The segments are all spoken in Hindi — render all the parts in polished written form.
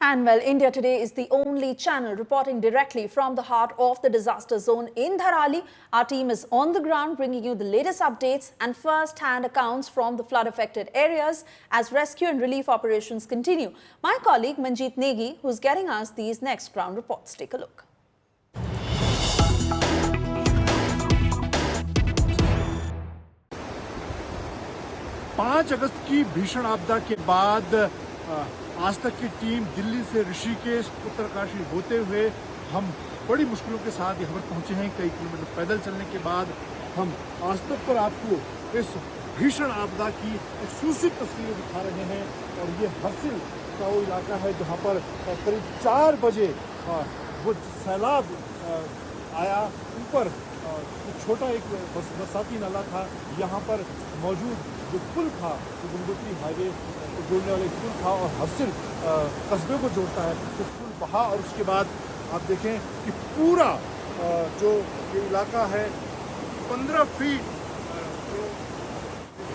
And well, India Today is the only channel reporting directly from the heart of the disaster zone in Dharali. Our team is on the ground bringing you the latest updates and first-hand accounts from the flood-affected areas as rescue and relief operations continue. My colleague Manjeet Negi, who's getting us these next ground reports. Take a look. पाँच अगस्त की भीषण आपदा के बाद आज तक की टीम दिल्ली से ऋषिकेश उत्तरकाशी होते हुए हम बड़ी मुश्किलों के साथ यहाँ पर पहुँचे हैं। कई किलोमीटर पैदल चलने के बाद हम आज तक पर आपको इस भीषण आपदा की एक्सक्लूसिव तस्वीरें दिखा रहे हैं। और ये हर्सिल का वो इलाका है जहाँ पर करीब 4 बजे वो सैलाब आया। ऊपर छोटा एक बरसाती नाला था, यहाँ पर मौजूद जो पुल था, जो गंगोत्री हाईवे जोड़ने वाला पुल था और हर्सिल कस्बे को जोड़ता है, तो पुल बहा। और उसके बाद आप देखें कि पूरा जो ये इलाका है 15 फीट जो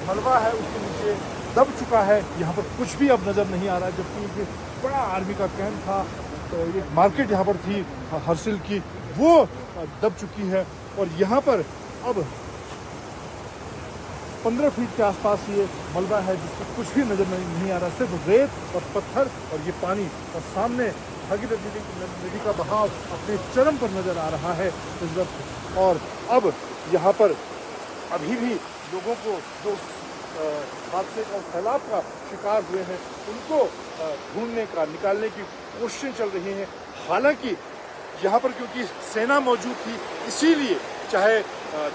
मलबा है उसके नीचे दब चुका है। यहाँ पर कुछ भी अब नज़र नहीं आ रहा है, जबकि एक बड़ा आर्मी का कैंप था, तो ये मार्केट यहाँ पर थी हर्सिल की, वो दब चुकी है। और यहाँ पर अब 15 फीट के आसपास ये मलबा है जिसमें कुछ भी नज़र नहीं आ रहा, सिर्फ रेत और पत्थर और ये पानी। और सामने भागीरथी नदी का बहाव अपने चरम पर नज़र आ रहा है इस वक्त। और अब यहाँ पर अभी भी लोगों को जो हादसे और सैलाब का शिकार हुए हैं उनको ढूंढने का, निकालने की कोशिशें चल रही हैं। हालांकि यहाँ पर क्योंकि सेना मौजूद थी, इसीलिए चाहे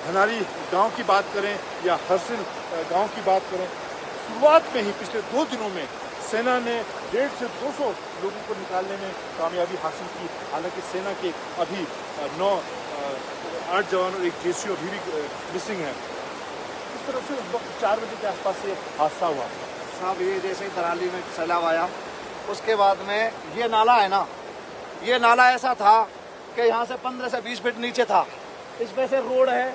धनारी गांव की बात करें या हर्सिल गांव की बात करें, शुरुआत में ही पिछले 2 दिनों में सेना ने 150 से 200 लोगों को निकालने में कामयाबी हासिल की। हालांकि सेना के अभी 8 जवान और 1 जेसीओ अभी भी मिसिंग है। इस तरह से उस वक्त 4 बजे के आसपास ये हादसा हुआ। साहब, ये जैसे ही दराली में सैलाब आया उसके बाद में ये नाला है ना, ये नाला ऐसा था कि यहाँ से 15 से 20 फीट नीचे था। इसमें से रोड है,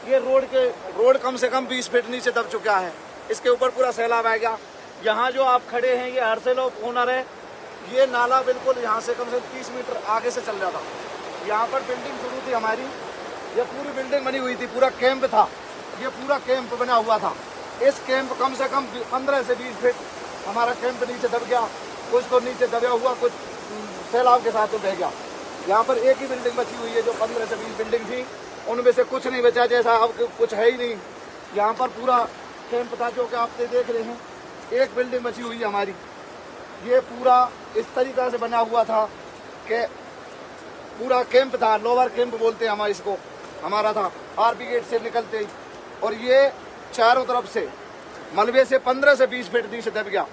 ये रोड कम से कम 20 फीट नीचे दब चुका है। इसके ऊपर पूरा सैलाब आ गया। यहाँ जो आप खड़े हैं ये हर्सिल ओनर है। ये नाला बिल्कुल यहाँ से कम से कम 30 मीटर आगे से चल जाता। यहाँ पर बिल्डिंग शुरू थी हमारी, ये पूरी बिल्डिंग बनी हुई थी, पूरा कैंप था, ये पूरा कैंप बना हुआ था। इस कैंप कम से कम 15 से 20 फीट हमारा कैंप नीचे दब गया। कुछ तो नीचे दबा हुआ, कुछ सैलाब के साथ तो बह गया। यहाँ पर एक ही बिल्डिंग बची हुई है, जो 15 से 20 बिल्डिंग थी उनमें से कुछ नहीं बचा, जैसा अब कुछ है ही नहीं। यहाँ पर पूरा कैंप था जो कि आप देख रहे हैं, एक बिल्डिंग बची हुई है हमारी। ये पूरा इस तरीक़ा से बना हुआ था कि पूरा कैंप था, लोअर कैंप बोलते हैं हमारे इसको, हमारा था आरपी गेट से निकलते ही। और ये चारों तरफ से मलबे से 15 से 20 फीट नीचे दब गया।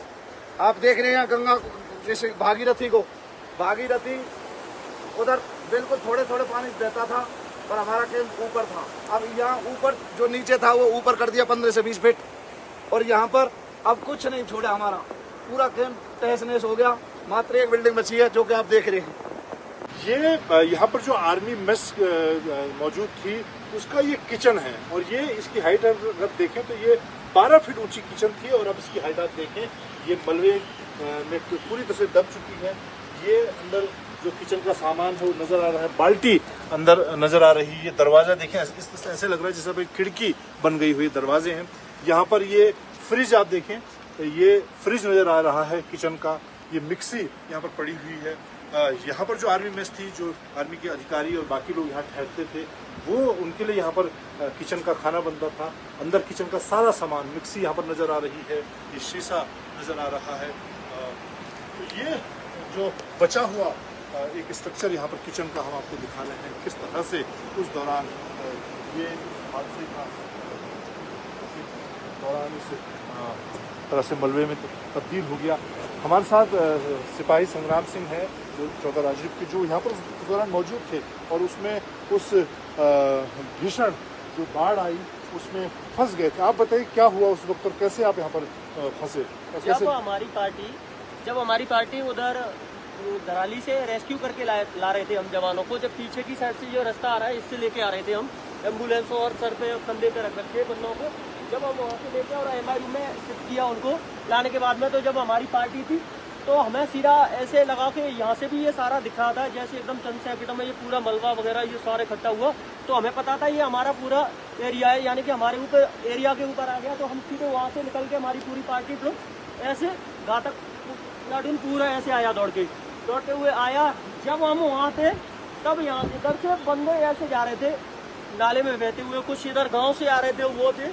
आप देख रहे हैं गंगा जैसे भागीरथी उधर बिल्कुल थोड़े थोड़े पानी बहता था और हमारा कैंप ऊपर था। अब यहाँ ऊपर जो नीचे था वो ऊपर कर दिया 15 से 20 फीट। और यहाँ पर अब कुछ नहीं छोड़ा, हमारा पूरा कैंप तहस नहस हो गया। मात्र एक बिल्डिंग बची है जो कि आप देख रहे हैं। ये यहाँ पर जो आर्मी मेस मौजूद थी उसका ये किचन है। और ये इसकी हाइट अगर देखें तो ये 12 फीट ऊंची किचन थी। और अब इसकी हाइट आप देखें, ये मलबे में पूरी तरह से दब चुकी है। ये अंदर जो किचन का सामान है वो नजर आ रहा है, बाल्टी अंदर नजर आ रही है। ये दरवाजा देखें, ऐसे लग रहा है जैसे खिड़की बन गई हुई दरवाजे हैं। यहाँ पर ये फ्रिज आप देखें, ये फ्रिज नजर आ रहा है किचन का। ये मिक्सी यहाँ पर पड़ी हुई है। यहाँ पर जो आर्मी मेस थी, जो आर्मी के अधिकारी और बाकी लोग यहाँ ठहरते थे, वो उनके लिए यहाँ पर किचन का खाना बनता था। अंदर किचन का सारा सामान, मिक्सी यहाँ पर नजर आ रही है, ये शीशा नजर आ रहा है। तो ये जो बचा हुआ एक स्ट्रक्चर यहाँ पर किचन का हम आपको दिखा रहे हैं, किस तरह से उस दौरान ये हादसे का दौरान इस तरह से मलबे में तब्दील हो गया। हमारे साथ सिपाही संग्राम सिंह है जो 14 राजदीप के, जो यहाँ पर उस दौरान मौजूद थे और उसमें उस भीषण जो बाढ़ आई उसमें फंस गए थे। आप बताइए क्या हुआ उस वक्त और कैसे आप यहाँ पर फंसे? जब हमारी पार्टी उधर दराली से रेस्क्यू करके ला रहे थे हम जवानों को, जब पीछे की साइड से जो रास्ता आ रहा है इससे लेके आ रहे थे हम एम्बुलेंस और सर पे कंधे पे रख रखे बंदों को। जब हम वहाँ से लेके और MIU में शिफ्ट किया उनको लाने के बाद में, तो जब हमारी पार्टी थी तो हमें सीधा ऐसे लगा के यहाँ से भी ये सारा दिख रहा था, जैसे एकदम चंद सेकंडों में ये पूरा मलबा वगैरह ये सारा इकट्ठा हुआ। तो हमें पता था ये हमारा पूरा एरिया है, यानी कि हमारे ऊपर एरिया के ऊपर आ गया। तो हम सीधे वहाँ से निकल के हमारी पूरी पार्टी लोग ऐसे घातक प्लाटून पूरा ऐसे आया दौड़ते हुए आया। जब हम वहाँ थे तब यहाँ इधर से बंदे ऐसे जा रहे थे नाले में बहते हुए, कुछ इधर गांव से आ रहे थे वो थे।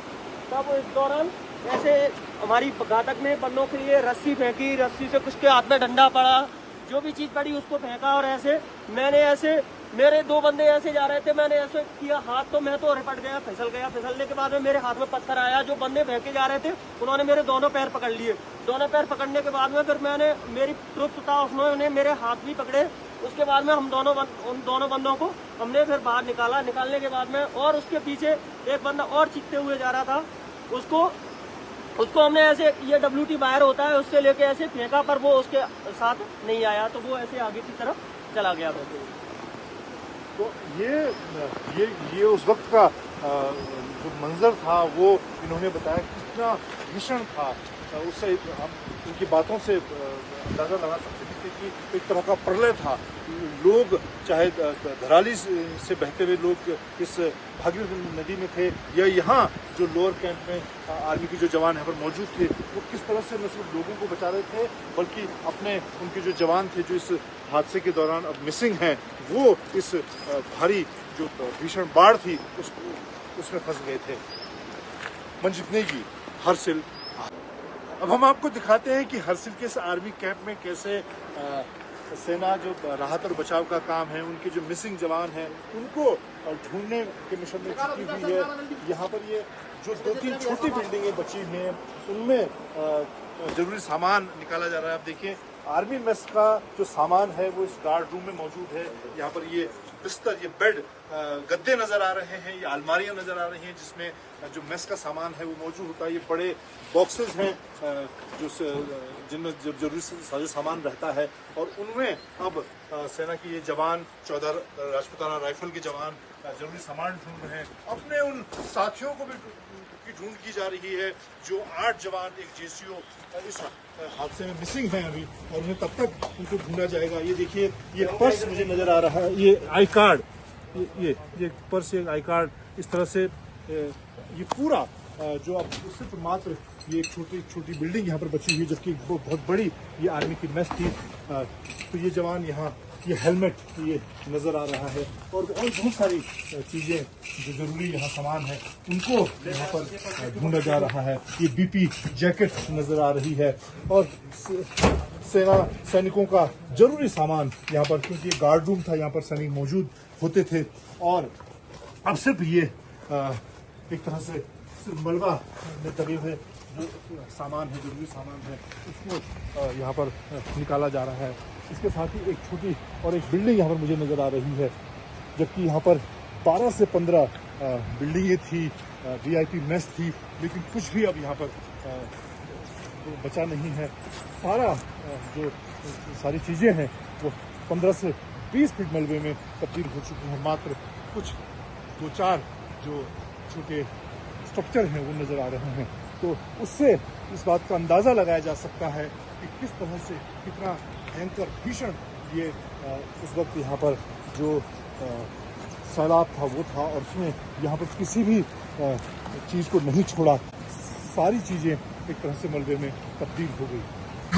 तब इस दौरान ऐसे हमारी घातक ने बंदों के लिए रस्सी फेंकी, रस्सी से कुछ के हाथ में डंडा पड़ा, जो भी चीज़ पड़ी उसको फेंका। और ऐसे मैंने ऐसे मेरे दो बंदे ऐसे जा रहे थे, मैंने ऐसे किया हाथ, तो मैं तो रिपट गया, फिसल गया। फिसलने के बाद में मेरे हाथ में पत्थर आया। जो बंदे फेंके जा रहे थे उन्होंने मेरे दोनों पैर पकड़ लिए। दोनों पैर पकड़ने के बाद में फिर मैंने मेरी ट्रुप था उन्होंने मेरे हाथ भी पकड़े। उसके बाद में हम उन दोनों बंदों को हमने फिर बाहर निकाला। निकालने के बाद में और उसके पीछे एक बंदा और चीखते हुए जा रहा था, उसको हमने ऐसे ये WT बाहर होता है उससे लेके ऐसे फेंका, पर वो उसके साथ नहीं आया, तो वो ऐसे आगे की तरफ चला गया। तो ये उस वक्त का जो मंजर था वो इन्होंने बताया कितना भीषण था। उससे हम इनकी बातों से अंदाजा लगा सकते थे कि एक तरह का प्रलय था। लोग चाहे धराली से बहते हुए लोग इस भागीरथी नदी में थे, या यहाँ जो लोअर कैंप में आर्मी के जो जवान यहाँ पर मौजूद थे, वो किस तरह से न सिर्फ लोगों को बचा रहे थे बल्कि अपने उनके जो जवान थे जो इस हादसे के दौरान अब मिसिंग हैं, वो इस भारी जो भीषण बाढ़ थी उसमें फंस गए थे। मंजीत नेगी, हरसिल। अब हम आपको दिखाते हैं कि हरसिल के इस आर्मी कैंप में कैसे सेना जो राहत और बचाव का काम है, उनके जो मिसिंग जवान हैं उनको ढूंढने के मिशन में जुटी हुई है। यहाँ पर ये जो 2-3 छोटी बिल्डिंगें बची हुई हैं उनमें जरूरी सामान निकाला जा रहा है। आप देखिए आर्मी मेस का जो सामान है वो इस गार्ड रूम में मौजूद है। यहाँ पर ये बिस्तर, ये बेड, गद्दे नजर आ रहे हैं, ये अलमारियां नजर आ रही हैं जिसमें जो मेस का सामान है वो मौजूद होता है। ये बड़े बॉक्सेस हैं जो जिनमें जरूरी साजो सामान रहता है, और उनमें अब सेना के ये जवान 14 राजपूताना राइफल के जवान जरूरी सामान ढूंढ रहे हैं। अपने उन साथियों को भी की ढूंढ की जा रही है जो 8 जवान, एक JCO इस हादसे में मिसिंग हैं अभी, और उन्हें तब तक उनको ढूंढा जाएगा। ये देखिए ये पर्स मुझे नजर आ रहा है, ये आई कार्ड, ये पर्स, ये आई कार्ड, इस तरह से ये पूरा जो अब सिर्फ मात्र ये एक छोटी बिल्डिंग यहाँ पर बची हुई है, जबकि वो बहुत बड़ी ये आर्मी की मेस थी। तो ये जवान यहाँ, ये हेलमेट ये नज़र आ रहा है, और बहुत सारी चीज़ें जो ज़रूरी यहाँ सामान है उनको यहाँ पर ढूंढा जा रहा है। ये BP जैकेट नज़र आ रही है, और सैनिकों का जरूरी सामान यहाँ पर, क्योंकि ये गार्ड रूम था, यहाँ पर सैनिक मौजूद होते थे। और अब सिर्फ ये एक तरह से सिर्फ मलबा में दबे हुए जो सामान है, जरूरी सामान है, उसको यहाँ पर निकाला जा रहा है। इसके साथ ही एक छोटी और एक बिल्डिंग यहाँ पर मुझे नज़र आ रही है, जबकि यहाँ पर 12 से 15 बिल्डिंगें थी, VIP मेस थी, लेकिन कुछ भी अब यहाँ पर बचा नहीं है। जो सारी चीज़ें हैं वो 15 से 20 फीट मलबे में तब्दील हो चुकी हैं। मात्र कुछ 2-4 जो छोटे स्ट्रक्चर हैं वो नज़र आ रहे हैं। तो उससे इस बात का अंदाज़ा लगाया जा सकता है कि किस तरह से, कितना भयंकर भीषण ये उस वक्त यहाँ पर जो सैलाब था वो था, और उसमें यहाँ पर किसी भी चीज़ को नहीं छोड़ा, सारी चीज़ें एक तरह से मलबे में तब्दील हो गई।